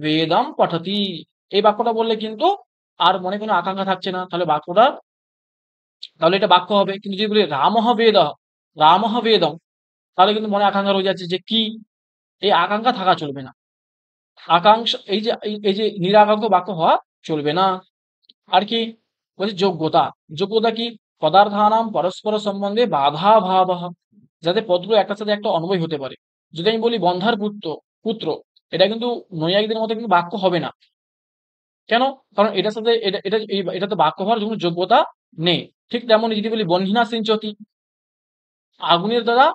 বেদম পঠতি, এই বাক্যটা বললে কিন্তু আর মনে কোনো আকাঙ্ক্ষা থাকছে না, তাহলে বাক্যটা, তাহলে এটা বাক্য হবে। কিন্তু যদি বলি রামঃ বেদম, তাহলে কিন্তু মনে আকাঙ্ক্ষা রয়ে যাচ্ছে যে কি, এই আকাঙ্ক্ষা থাকা চলবে না। আকাঙ্ক্ষা এই যে নিরাকাঙ্ক্ষ বাক্য হওয়া চলবে না। আর কি বলছে, যোগ্যতা, যোগ্যতা কি, পদার্থানাম পরস্পর সম্বন্ধে বাধা ভাব, যাতে পদগুলো একটার সাথে একটা অন্বয় হতে পারে। যদি আমি বলি বন্ধার পুত্র পুত্র, এটা কিন্তু নৈয়ায়িকদের মতো কিন্তু বাক্য হবে না। কেন, কারণ এটার সাথে এটা তো বাক্য হওয়ার জন্য যোগ্যতা নেই। ঠিক তেমন যদি বলি বন্ধিনা সিঞ্চতি, আগুনের দ্বারা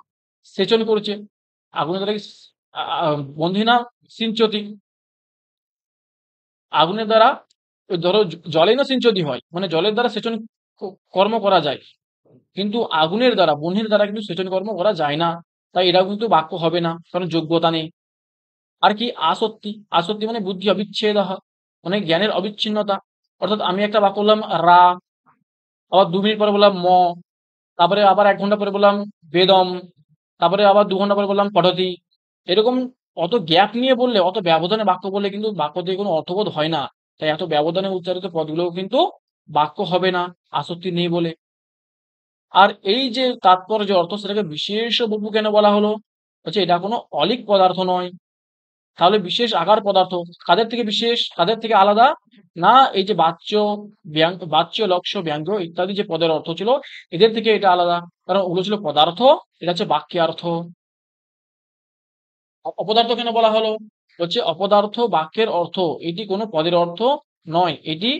সেচন করছে, আগুনের দ্বারা বন্ধিনা সিঞ্চতি, আগুনের দ্বারা, ধরো জলে না সিঞ্চতি হয়, মানে জলের দ্বারা সেচন কর্ম করা যায়, কিন্তু আগুনের দ্বারা বহ্নির দ্বারা কিন্তু সেচন কর্ম করা যায় না। তাই এটাও কিন্তু বাক্য হবে না, কারণ যোগ্যতা নেই। আর কি আসক্তি, আসক্তি মানে বুদ্ধি অবিচ্ছেদ, মানে জ্ঞানের অবিচ্ছিন্নতা। অর্থাৎ আমি একটা বাক্য বললাম রা, আবার 2 মিনিট পরে বললাম তারপরে আবার 1 ঘন্টা পরে বললাম বেদম, তারপরে আবার 2 ঘন্টা পরে বললাম পঠতি। এরকম অত গ্যাপ নিয়ে বললে, অত ব্যবধানে বাক্য বললে কিন্তু বাক্য দিয়ে কোনো অর্থবোধ হয় না। তাই এত ব্যবধানে উচ্চারিত পদগুলোও কিন্তু বাক্য হবে না, আসক্তি নেই বলে। আর এই যে তাৎপর্য অর্থ, সেটাকে বিশেষ বস্তু কেন বলা হলো? হচ্ছে এটা কোনো অলিক পদার্থ নয়। তাহলে বিশেষ আকার পদার্থ কাদের থেকে বিশেষ, কাদের থেকে আলাদা? না, এই যে বাচ্য, বাচ্য, লক্ষ্য, ব্যঙ্গ ইত্যাদি যে পদের অর্থ ছিল, এদের থেকে এটা আলাদা। কারণ ওগুলো ছিল পদার্থ, এটা হচ্ছে বাক্যার্থ। অপদার্থ কেন বলা হলো? হচ্ছে অপদার্থ বাক্যের অর্থ, এটি কোনো পদের অর্থ নয়, এটি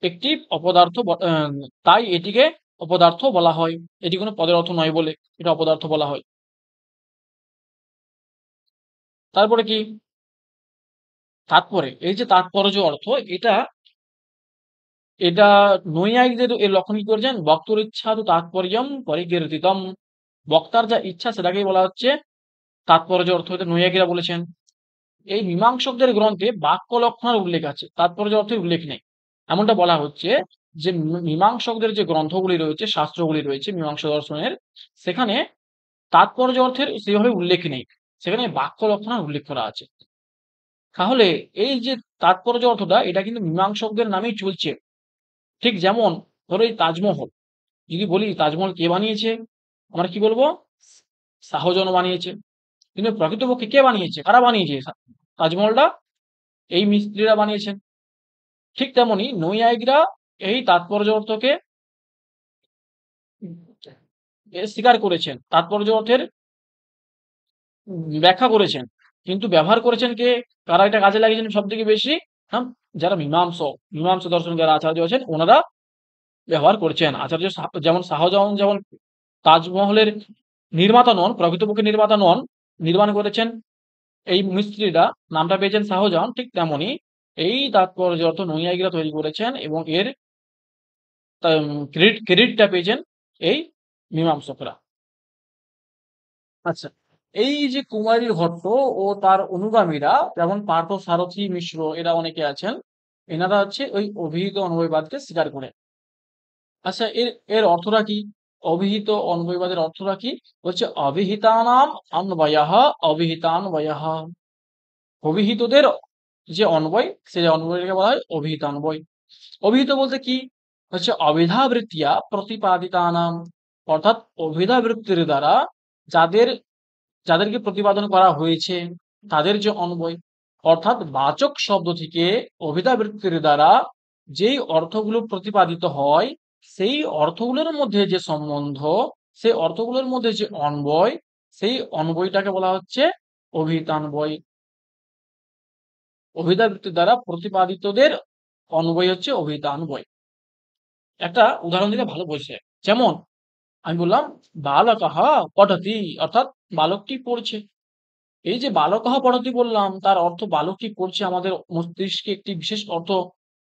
একটি অপদার্থ তাই এটিকে অপদার্থ বলা হয়। এটি কোনো পদের অর্থ নয় বলে এটা অপদার্থ বলা হয়। তারপরে কি? তাৎপরে এই যে তাৎপর্য অর্থ, এটা এটা নৈয়ায়িকদের এর লক্ষণ কি করেছেন? বক্তর ইচ্ছা তো তাৎপর্যম পরিকীর্তিতম। বক্তার যা ইচ্ছা সেটাকেই বলা হচ্ছে তাৎপর্য অর্থ, এটা নৈয়ায়িকরা বলেছেন। এই মীমাংসকদের গ্রন্থে বাক্য লক্ষণের উল্লেখ আছে, তাৎপর্য অর্থের উল্লেখ নেই। এমনটা বলা হচ্ছে যে মীমাংসকদের যে গ্রন্থগুলি রয়েছে, শাস্ত্রগুলি রয়েছে মীমাংসা দর্শনের, সেখানে তাৎপর্য অর্থের সেভাবে উল্লেখ নেই, সেখানে বাক্য লক্ষণের উল্লেখ করা আছে। তাহলে এই যে তাৎপর্য অর্থটা, এটা কিন্তু মীমাংসকদের নামেই চলছে। ঠিক যেমন ধরো এই তাজমহল, যদি বলি তাজমহল কে বানিয়েছে, আমরা কি বলবো? শাহজাহান বানিয়েছে। কিন্তু প্রকৃতপক্ষে কে বানিয়েছে, কারা বানিয়েছে তাজমহলটা? এই মিস্ত্রিরা বানিয়েছেন। ঠিক তেমনি নৈয়ায়িকরা এই তাৎপর্য অর্থকে স্বীকার করেছেন, তাৎপর্য অর্থের ব্যাখ্যা করেছেন, কিন্তু ব্যবহার করেছেন কে, কারা এটা কাজে লাগিয়েছেন সব থেকে বেশি? হ্যাঁ, যারা মীমাংসা দর্শন যারা আচার্য আছেন, ওনারা ব্যবহার করছেন। আচার্য যেমন শাহজাহান যেমন তাজমহলের নির্মাতা নন, প্রকৃতপক্ষে নির্মাতা নন, নির্মাণ করেছেন এই মিস্ত্রিরা, নামটা পেয়েছেন শাহজাহান। ঠিক তেমনি এই তাৎপর্য অর্থ নৈয়ায়িকরা তৈরি করেছেন, এবং এর ক্রেডিটটা পেয়েছেন এই মীমাংসকরা। আচ্ছা, এই যে কুমারী ভট্ট ও তার অনুগামীরা, যেমন পার্থ সারথী মিশ্র, এরা অনেকে আছেন, এনারা হচ্ছে ওই অভিহিত অনবয়বাদকে স্বীকার করে। আচ্ছা, এর এর অর্থটা কি? অভিহিত অনবয়বাদের অর্থটা কি? হচ্ছে অভিহিতানাম অন্বয়ঃ, অভিহিতান্বয়ঃ। অভিহিতদের যে অন্বয়, সেই অন্বয়কে বলা হয় অভিহিতান্বয়। অভিহিত বলতে কি? হচ্ছে অভিধাবৃত্তিয়া প্রতিপাদিতানাম, অর্থাৎ অভিধাবৃত্তির দ্বারা যাদের যাদেরকে প্রতিপাদন করা হয়েছে, তাদের যে অন্বয়। অর্থাৎ বাচক শব্দ থেকে অভিধাবৃত্তির দ্বারা যেই অর্থগুলো প্রতিপাদিত হয়, সেই অর্থগুলোর মধ্যে যে সম্বন্ধ, সেই অর্থগুলোর মধ্যে যে অন্বয়, সেই অন্বয়টাকে বলা হচ্ছে অভিহিতান্বয়। অভিধাবৃত্তির দ্বারা প্রতিপাদিতদের অন্বয় হচ্ছে অভিহিতান্বয়। একটা উদাহরণ দিলে ভালো বোঝে। যেমন আমি বললাম বালকঃ পঠতি, অর্থাৎ বালকটি পড়ছে। এই যে বালকঃ পঠতি বললাম, তার অর্থ বালকটি পড়ছে, আমাদের মস্তিষ্কে একটি বিশেষ অর্থ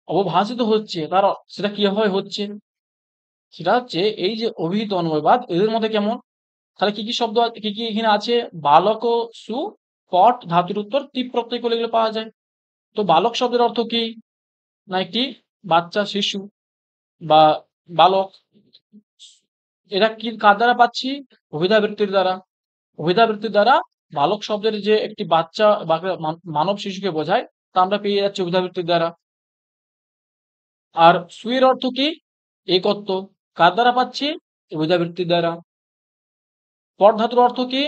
অবভাসিত হচ্ছে। সেটা কিভাবে হচ্ছে? সেটা হচ্ছে এই যে অভিহিত অন্বয়বাদ, এদের মধ্যে কেমন? তাহলে কি কি শব্দ কি কি এখানে আছে? বালক ও সু, পট ধাতুর উত্তর তি প্রত্যয় করলে এগুলো পাওয়া যায়। তো বালক শব্দের অর্থ কি? না একটি বাচ্চা, শিশু বা বালক। এটা কি কার দ্বারা পাচ্ছি? অভিধাবৃত্তির দ্বারা। অভিধাবৃত্তির দ্বারা বালক শব্দের যে একটি বাচ্চা বা মানব শিশুকে বোঝায়, তা আমরা পেয়ে যাচ্ছি অভিধাবৃত্তির দ্বারা। আর সুয়ের অর্থ কি? একত্ব। কার দ্বারা পাচ্ছি? অভিধাবৃত্তির দ্বারা। পর ধাতুর অর্থ কি?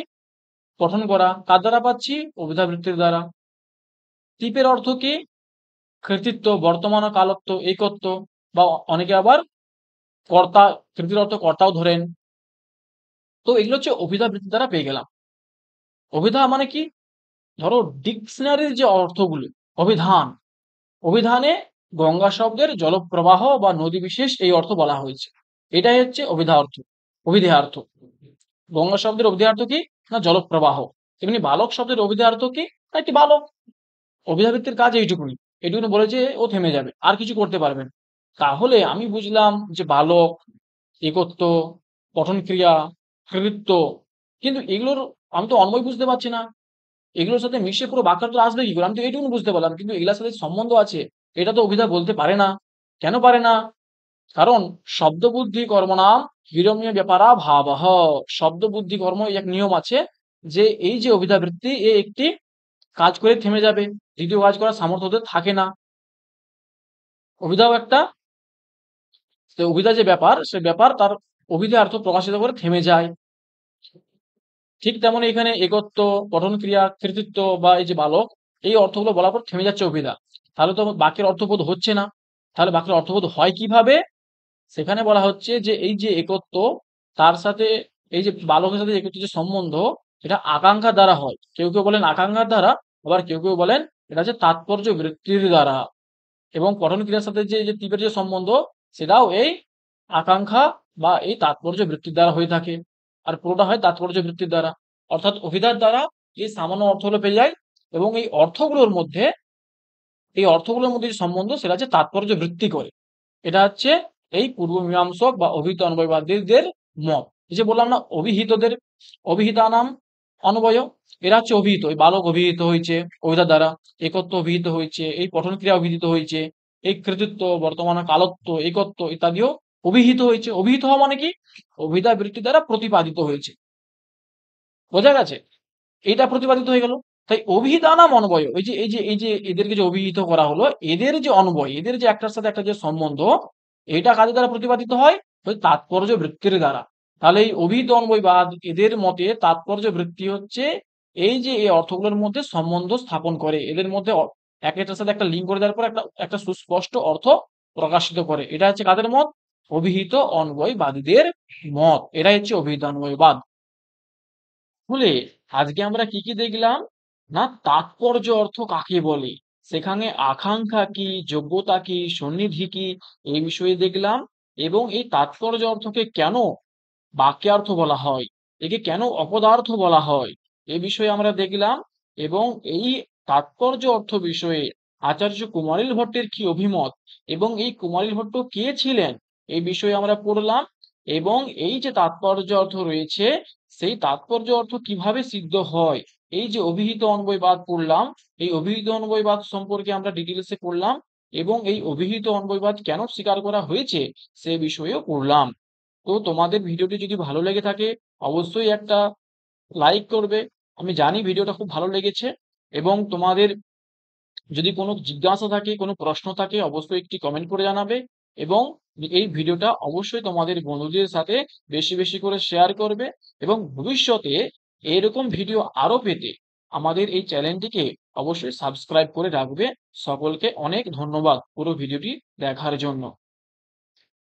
পঠন করা। কার দ্বারা পাচ্ছি? অভিধাবৃত্তির দ্বারা। টিপের অর্থ কি? কৃতিত্ব, বর্তমান ও কালত্ব, একত্ব, বা অনেকে আবার কর্তা, কৃতির অর্থ কর্তাও ধরেন। তো এগুলো হচ্ছে অভিধাবৃত্তির দ্বারা পেয়ে গেলাম। অভিধা মানে কি? ধরো ডিকশনারির যে অর্থগুলো, অভিধান, অভিধানে গঙ্গা শব্দের জলপ্রবাহ বা নদী বিশেষ এই অর্থ বলা হয়েছে। এটাই হচ্ছে অভিধার্থ, অভিধেয়ার্থ। গঙ্গা শব্দের অভিধেয়ার্থ কি? না জলপ্রবাহ। তেমনি বালক শব্দের অভিধেয়ার্থ কি? না একটি বালক। অভিধাবৃত্তির কাজ এইটুকুনি, এইটুকুনি বলে যে ও থেমে যাবে, আর কিছু করতে পারবে না। তাহলে আমি বুঝলাম যে বালক, একত্ব, পঠন ক্রিয়া, কৃতিত্ব, কিন্তু এগুলোর আমি তো অন্বয় বুঝতে পারছি না। এগুলোর সাথে মিশে পুরো বাক্যটা আসবে কি করে? আমি তো এইটুকুনি বুঝতে পারলাম, কিন্তু এগুলার সাথে সম্বন্ধ আছে এটা তো অভিধা বলতে পারে না। কেন পারে না? কারণ শব্দবুদ্ধি কর্মণাম বিরম্য ব্যাপারা ভাবঃ। শব্দবুদ্ধি কর্ম এক নিয়ম আছে যে এই যে অভিধাবৃত্তি এ একটি কাজ করে থেমে যাবে, দ্বিতীয় কাজ করার সামর্থ্য ওদের থাকে না। অভিধাও একটা, তো অভিধা যে ব্যাপার সে ব্যাপার তার অভিধা অর্থ প্রকাশিত করে থেমে যায়। ঠিক তেমন এখানে একত্ব, পঠন ক্রিয়া, কৃতিত্ব বা এই যে বালক, এই অর্থগুলো বলার পর থেমে যাচ্ছে অভিধা। তাহলে তো বাক্যের অর্থবোধ হচ্ছে না। তাহলে বাক্যের অর্থবোধ হয় কিভাবে? সেখানে বলা হচ্ছে যে এই যে একত্ব, তার সাথে এই যে বালকের সাথে একত্ব যে সম্বন্ধ, এটা আকাঙ্ক্ষার দ্বারা হয়। কেউ কেউ বলেন আকাঙ্ক্ষার দ্বারা, আবার কেউ কেউ বলেন এটা হচ্ছে তাৎপর্য বৃত্তির দ্বারা। এবং পঠন ক্রিয়ার সাথে যে যে তীবের যে সম্বন্ধ, সেটাও এই আকাঙ্ক্ষা বা এই তাৎপর্য বৃত্তির দ্বারা হয়ে থাকে। আর পুরোটা হয় তাৎপর্য বৃত্তির দ্বারা। অর্থাৎ অভিধার দ্বারা এই সামান্য অর্থগুলো পেয়ে যায়, এবং এই অর্থগুলোর মধ্যে যে সম্বন্ধ সেটা হচ্ছে তাৎপর্য বৃত্তি করে। এটা হচ্ছে এই পূর্ব মীমাংসক বা অভিহিত অনবয়বাদীদের মত। এই যে বললাম না, অভিহিতদের, অভিহিতানাম অনবয়, এরা হচ্ছে অভিহিত। এই বালক অভিহিত হয়েছে অভিধার দ্বারা, একত্ব অভিহিত হয়েছে, এই পঠন ক্রিয়া অভিহিত হয়েছে, এই কৃতিত্ব, বর্তমানে কালত্ব, একত্ব ইত্যাদিও অভিহিত হয়েছে। অভিহিত হওয়া মানে কি? অভিধা বৃত্তি দ্বারা প্রতিপাদিত হয়েছে। বোঝা গেছে? এটা প্রতিপাদিত হয়ে গেল। তাই অভিধানাম অনবয়, এই যে এদেরকে যে অভিহিত করা হলো, এদের যে অনবয়, এদের যে একটার সাথে একটা যে সম্বন্ধ, এটা কাদের দ্বারা প্রতিপাদিত হয়? ওই তাৎপর্য বৃত্তির দ্বারা। তাহলে এই অভিহিত অনবয়বাদ এদের মতে তাৎপর্য বৃত্তি হচ্ছে এই যে এই অর্থগুলোর মধ্যে সম্বন্ধ স্থাপন করে, এদের মধ্যে একটার সাথে একটা লিঙ্ক করে দেওয়ার পর একটা একটা সুস্পষ্ট অর্থ প্রকাশিত করে। এটা হচ্ছে কাদের মত? অভিহিত অনবয়বাদীদের মত। এটাই হচ্ছে অভিহিত অনবয়বাদ। তাহলে আজকে আমরা কি কি দেখলাম? না, তাৎপর্য অর্থ কাকে বলে, সেখানে আকাঙ্ক্ষা কি, যোগ্যতা কি, সন্নিধি কি, এই বিষয়ে দেখলাম। এবং এই তাৎপর্য অর্থকে কেন বাক্যার্থ বলা হয়, একে কেন অপদার্থ বলা হয়, এ বিষয়ে আমরা দেখলাম। এবং এই তাৎপর্য অর্থ বিষয়ে আচার্য কুমারিল ভট্টের কি অভিমত, এবং এই কুমারিল ভট্ট কে ছিলেন, এই বিষয়ে আমরা পড়লাম। এবং এই যে তাৎপর্য অর্থ রয়েছে, সেই তাৎপর্য অর্থ কিভাবে সিদ্ধ হয়, এই যে অভিহিত অন্বয়বাদ পড়লাম, এই অভিহিত অন্বয়বাদ সম্পর্কে আমরা ডিটেলসে পড়লাম। এবং এই অভিহিত অন্বয়বাদ কেন স্বীকার করা হয়েছে সে বিষয়েও পড়লাম। তো তোমাদের ভিডিওটি যদি ভালো লেগে থাকে, অবশ্যই একটা লাইক করবে। আমি জানি ভিডিওটা খুব ভালো লেগেছে। এবং তোমাদের যদি কোনো জিজ্ঞাসা থাকে, কোনো প্রশ্ন থাকে, অবশ্যই একটি কমেন্ট করে জানাবে। এবং এই ভিডিওটা অবশ্যই তোমাদের বন্ধুদের সাথে বেশি বেশি করে শেয়ার করবে। এবং ভবিষ্যতে এরকম ভিডিও আরো পেতে আমাদের এই চ্যানেলটিকে অবশ্যই সাবস্ক্রাইব করে রাখবে। সকলকে অনেক ধন্যবাদ পুরো ভিডিওটি দেখার জন্য।